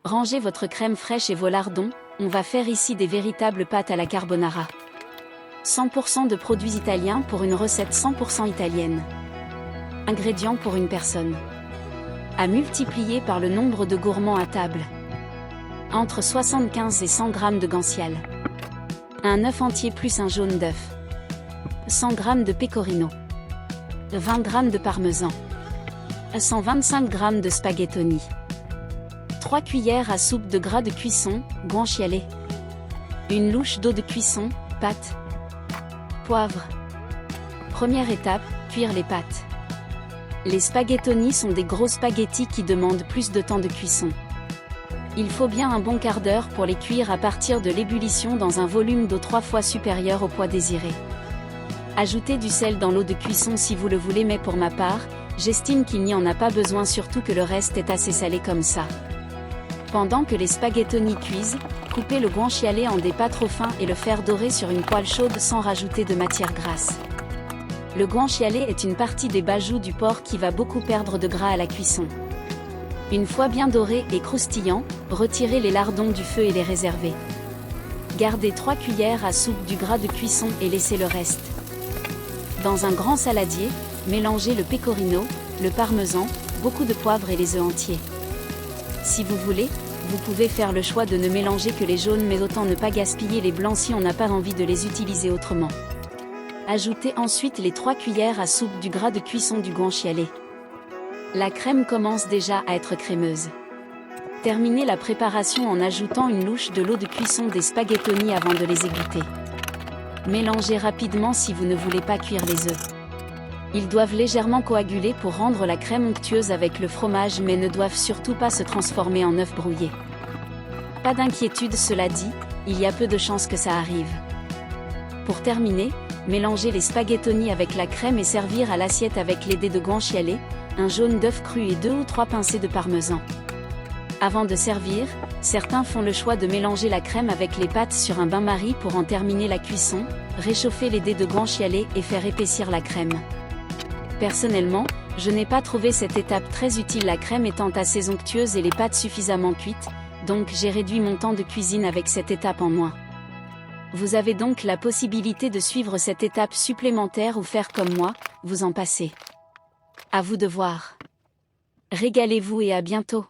Rangez votre crème fraîche et vos lardons, on va faire ici des véritables pâtes à la carbonara. 100% de produits italiens pour une recette 100% italienne. Ingrédients pour une personne. À multiplier par le nombre de gourmands à table. Entre 75 et 100 g de guanciale. Un œuf entier plus un jaune d'œuf. 100 g de pecorino. 20 g de parmesan. 125 g de spaghettoni. 3 cuillères à soupe de gras de cuisson, guanciale. Une louche d'eau de cuisson, pâte. Poivre. Première étape, cuire les pâtes. Les spaghettoni sont des gros spaghettis qui demandent plus de temps de cuisson. Il faut bien un bon quart d'heure pour les cuire à partir de l'ébullition dans un volume d'eau 3 fois supérieur au poids désiré. Ajoutez du sel dans l'eau de cuisson si vous le voulez, mais pour ma part, j'estime qu'il n'y en a pas besoin, surtout que le reste est assez salé comme ça. Pendant que les spaghettoni cuisent, coupez le guanciale en des pas trop fins et le faire dorer sur une poêle chaude sans rajouter de matière grasse. Le guanciale est une partie des bajoues du porc qui va beaucoup perdre de gras à la cuisson. Une fois bien doré et croustillant, retirez les lardons du feu et les réservez. Gardez 3 cuillères à soupe du gras de cuisson et laissez le reste. Dans un grand saladier, mélangez le pecorino, le parmesan, beaucoup de poivre et les œufs entiers. Si vous voulez, vous pouvez faire le choix de ne mélanger que les jaunes, mais autant ne pas gaspiller les blancs si on n'a pas envie de les utiliser autrement. Ajoutez ensuite les 3 cuillères à soupe du gras de cuisson du guanciale. La crème commence déjà à être crémeuse. Terminez la préparation en ajoutant une louche de l'eau de cuisson des spaghettoni avant de les égoutter. Mélangez rapidement si vous ne voulez pas cuire les œufs. Ils doivent légèrement coaguler pour rendre la crème onctueuse avec le fromage, mais ne doivent surtout pas se transformer en œuf brouillé. Pas d'inquiétude, cela dit, il y a peu de chances que ça arrive. Pour terminer, mélangez les spaghettoni avec la crème et servir à l'assiette avec les dés de guanciale, un jaune d'œuf cru et 2 ou 3 pincées de parmesan. Avant de servir, certains font le choix de mélanger la crème avec les pâtes sur un bain-marie pour en terminer la cuisson, réchauffer les dés de guanciale et faire épaissir la crème. Personnellement, je n'ai pas trouvé cette étape très utile, la crème étant assez onctueuse et les pâtes suffisamment cuites, donc j'ai réduit mon temps de cuisine avec cette étape en moins. Vous avez donc la possibilité de suivre cette étape supplémentaire ou faire comme moi, vous en passer. À vous de voir. Régalez-vous et à bientôt.